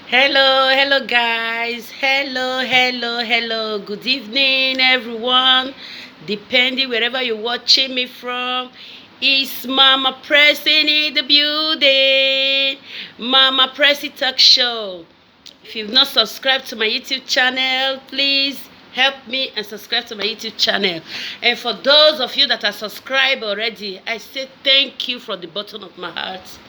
Hello guys. Hello. Good evening, everyone. Depending wherever you're watching me from, it's Mama Pressing in the building. Mama Pressy Talk Show. If you've not subscribed to my YouTube channel, please help me and subscribe to my YouTube channel. And for those of you that are subscribed already, I say thank you from the bottom of my heart.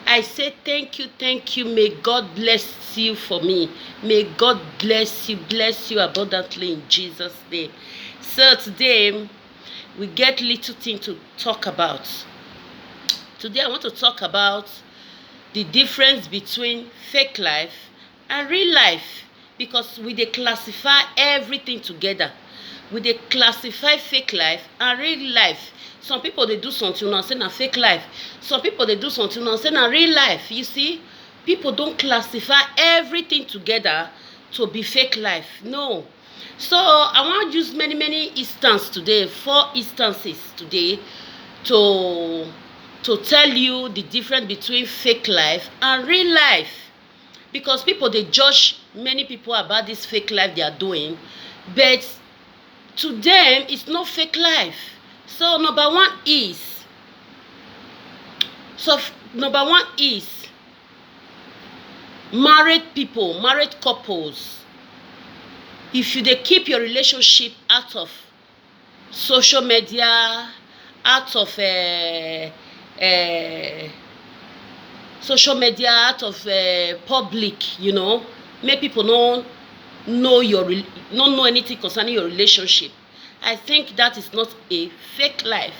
I say thank you. May God bless you for me. May God bless you abundantly in Jesus' name. So today, we get little thing to talk about. Today, I want to talk about the difference between fake life and real life, because we dey classify everything together. We dey classify fake life and real life. Some people dey do something now say na fake life. Some people dey do something now say na real life. You see, people don classify everything together to be fake life. No. So I wan use many instances today, 4 instances today, to tell you the difference between fake life and real life, because people dey judge many people about this fake life they are doing, but to them it's not fake life. So number one is married people, married couples. If you dey keep your relationship out of social media, out of social media, out of public, make people no know anything concerning your relationship, I think that is not a fake life.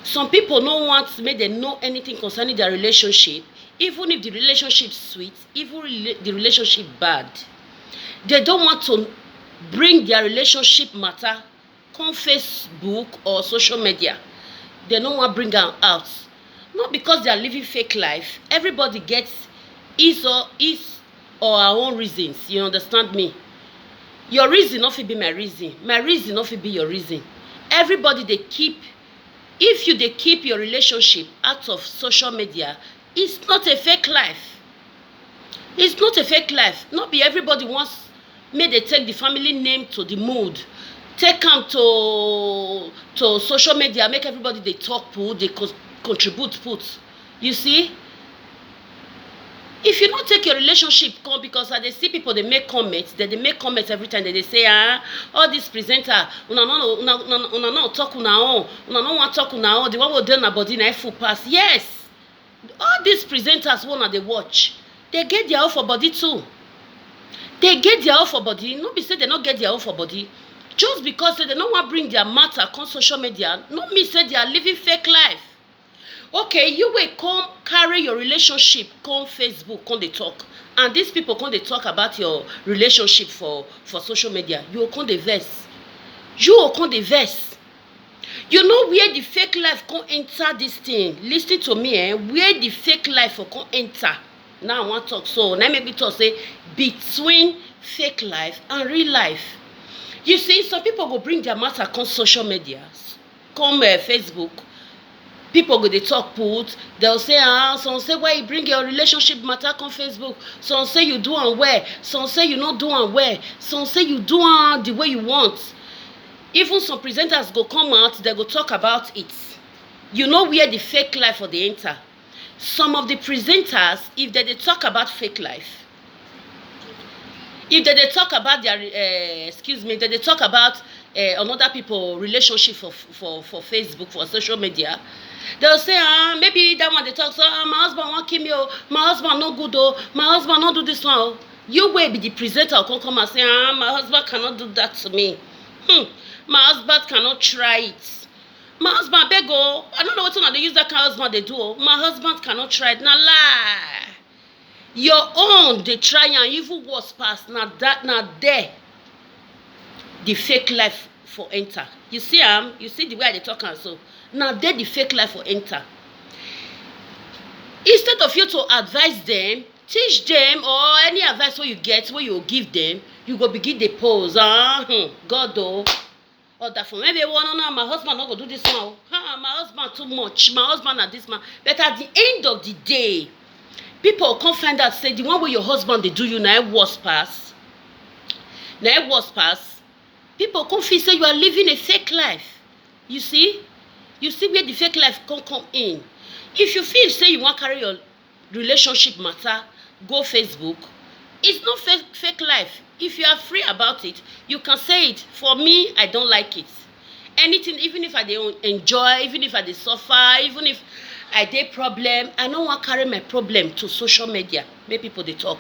Some people no want make dem know anything concerning their relationship, even if the relationship sweet, even the relationship bad. They don't want to bring their relationship matter come Facebook or social media. They no wan bring am out. Not because they are living fake life. Everybody gets his or her own reasons. You understand me? Your reason no fit be my reason. My reason no fit be your reason. Everybody dey keep. If you dey keep your relationship out of social media, it's not a fake life. It's not a fake life. Not be everybody wants make they take the family name to the mood, take am to social media, make everybody dey talk put, dey contribute put. You see, if you no take your relationship come, because I dey see people dey make comments, they dey make comments every time. They dey say all this presenter una no talk una own, una no wan talk una own, the one wey dey una body na full pass. Yes, all these presenters wey una dey watch, they get their own for body too. They get their own for body. No be say they no get their own for body. Just because they no wan bring their matter come social media, no mean say they are living fake life. Okay, you will come carry your relationship come Facebook, come dey talk, and these people come dey talk about your relationship for social media. You will come dey vex. You will come dey vex. You know where the fake life come enter this thing? Listen to me, where the fake life for come enter. Now I wan talk, so now make me talk say between fake life and real life. You see, some people go bring their matter come social media, come Facebook. People go dey talk put. They'll say some say why you bring your relationship matter come Facebook. Some say you do am well. Some say you no do am well. Some say you do am the way you want. Even some presenters go come out, they go talk about it. You know where the fake life for the enter. Some of the presenters, if they talk about fake life, if they talk about their they talk about another people relationship for Facebook, for social media, they'll say maybe that one they talk, so my husband won't kill me, my husband no good, my husband not do this one. You will be the presenter come and say my husband cannot do that to me. My husband cannot try it. My husband beg I don't know what they use that kind of husband they do. My husband cannot try it. Now lie. Your own they try and even worse pass. Now there the fake life for enter. You see you see the way they talk and so. Now there the fake life for enter. Instead of you to advise them, teach them, or any advice where you get, where you give them, you go begin the pose. God though. Or that for maybe one no, my husband not go do this one. My husband too much. My husband and this man. But at the end of the day, People come find out say the one wey your husband dey do you na worse pass. Na worse pass. People come feel say you are living a fake life. You see where the fake life come in. If you feel say you wan carry your relationship matter go Facebook, it's not fake life. If you are free about it, you can say it. For me, I don't like it. Anything, even if I dey enjoy, even if I dey suffer, even if I dey problem, I no wan carry my problem to social media make people dey talk.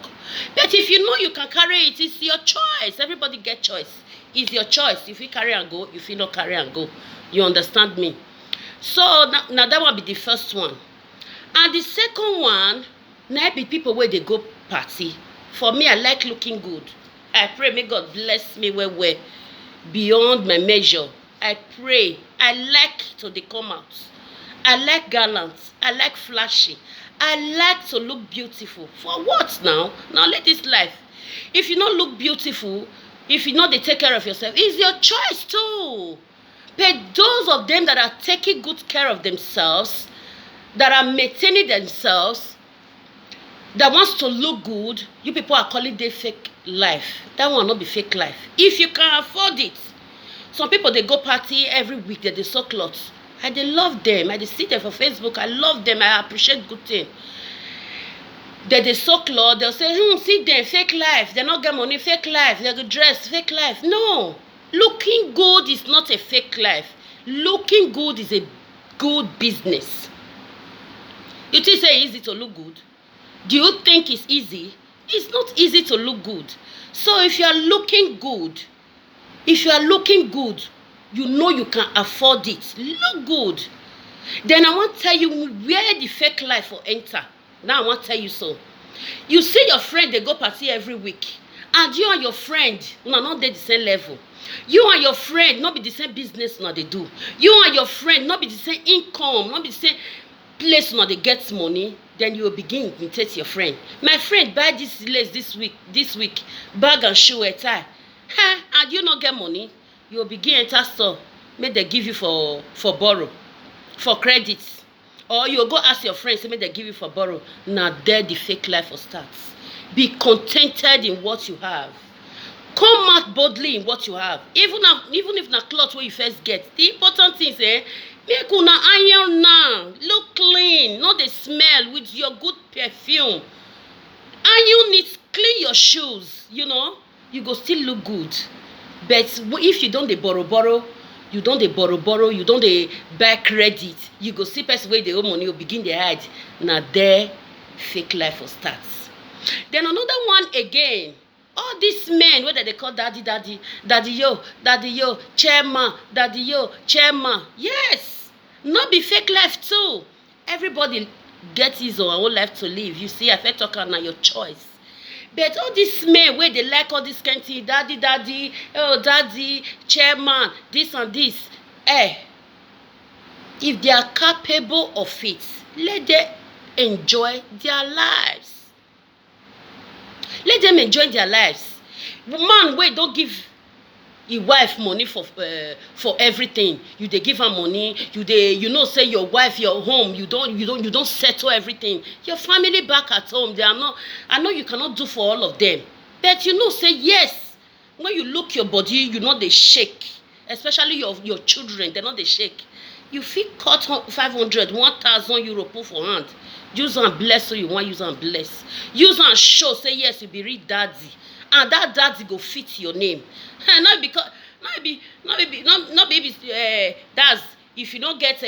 But if you know you can carry it, it's your choice. Everybody get choice. It's your choice. If you carry and go, if you not carry and go. You understand me? So now that one be the first one. And the second one, now be people where they go party. For me, I like looking good. I pray may God bless me well beyond my measure. I pray. I like to dey come out. I like gallant. I like flashy. I like to look beautiful. For what now? Now let this life. If you not look beautiful, if you not dey take care of yourself, it's your choice too. But those of them that are taking good care of themselves, that are maintaining themselves, that wants to look good, you people are calling them fake life. That one not be fake life. If you can afford it. Some people, they go party every week, they sew clothes. I dey love them. I dey see them for Facebook. I love them. I appreciate good thing. They sew clothes. They'll say, see them, fake life. They not get money, fake life. They go dress, fake life. No. Looking good is not a fake life. Looking good is a good business. You think say easy to look good? Do you think it's easy? It's not easy to look good. So if you are looking good, you know you can afford it. Look good. Then I want to tell you where the fake life will enter. Now I want to tell you so. You see your friend, they go party every week. And you and your friend, not dey the same level. You and your friend, not be the same business now they do. You and your friend, not be the same income, not be the same place now they get money. Then you will begin to imitate your friend. My friend buy this lace this week, bag and shoe a tie. And you not get money, you will begin enter store, make they give you for borrow, for credit. Or you will go ask your friends, make they give you for borrow. Now there the fake life will start. Be contented in what you have. Come out boldly in what you have. Even if na cloth where you first get. The important thing is, make una iron now. Look clean. Not the smell with your good perfume. Iron it, clean your shoes. You go still look good. But if you don't dey borrow, you don't dey borrow, you don't dey buy credit, you go see person wey dey owe money, you begin dey hide. Now there fake life will start. Then another one again, all these men wey they call daddy yo, chairman, daddy yo, chairman. Yes, not be fake life too. Everybody get his own life to live. You see, I fit talk na your choice. But all these men wey they like all this kind of thing, daddy, oh daddy, chairman, this and this. If they are capable of it, let them enjoy their lives. Let them enjoy their lives. Man wey don't give his wife money for everything. You dey give her money. You know say your wife, your home. You don't settle everything. Your family back at home. They are not. I know you cannot do for all of them. But you know say yes. When you look your body, you know they shake. Especially your children, they know they shake. You fit cut 500, 1,000 euro put for hand. Use and bless so you want use and bless. Use and show say yes you be real daddy. And that daddy go fit your name. Not that's if you don't get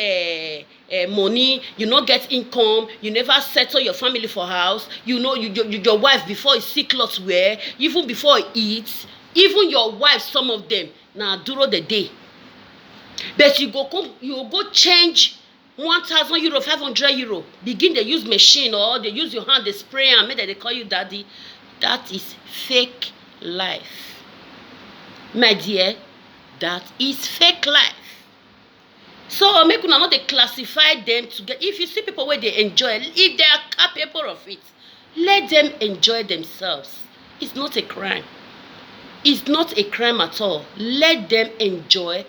money, you not get income, you never settle your family for house, your wife before you see clothes wear, even before you eat, even your wife, some of them, now duro the day. But you go change 1,000 euro, 500 euro, begin to use machine or they use your hand, they spray and make they call you daddy. That is fake life. My dear, that is fake life. So make una not they classify them together. If you see people where they enjoy, if they are capable of it, let them enjoy themselves. It's not a crime. It's not a crime at all. Let them enjoy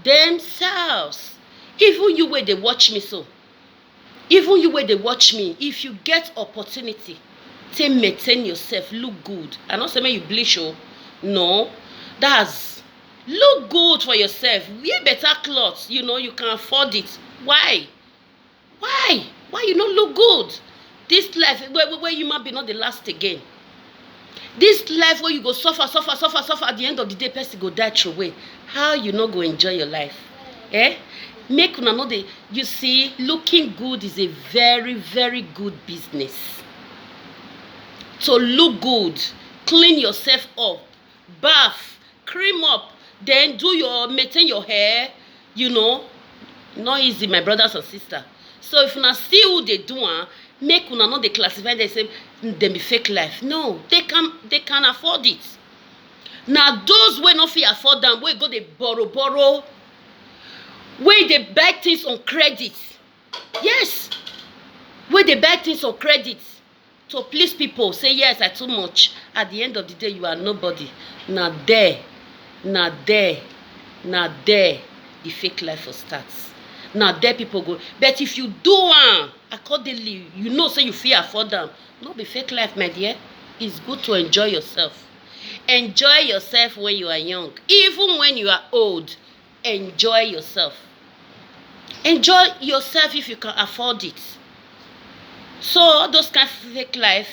themselves. Even you where they watch me so. Even you wey dey watch me, if you get opportunity, take maintain yourself, look good. I no say make you bleach o, no, that's look good for yourself, wear better cloth, you know you can afford it. Why you no look good? This life wey human being no dey last again. This life wey you go suffer at the end of the day person go die throway. How you no go enjoy your life? Make una no dey. You see, looking good is a very very good business. To look good, clean yourself up, bath, cream up, then do your maintain your hair, you know, not easy, my brothers and sisters. So if una see who dey do am, make una no dey classify dem say dem be fake life. No, they can afford it. Na those wey no fit afford am, wey go dey borrow, wey dey buy things on credit. Yes, wey dey buy things on credit to please people, say yes I too much. At the end of the day you are nobody. Na there the fake life will start. Na there people go. But if you do am accordingly, you know say you fit afford am, no be fake life, my dear. It's good to enjoy yourself. Enjoy yourself when you are young. Even when you are old, enjoy yourself. Enjoy yourself if you can afford it. So all those kind of fake life,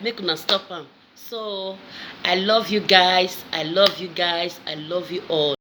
make una stop am. So I love you guys. I love you all.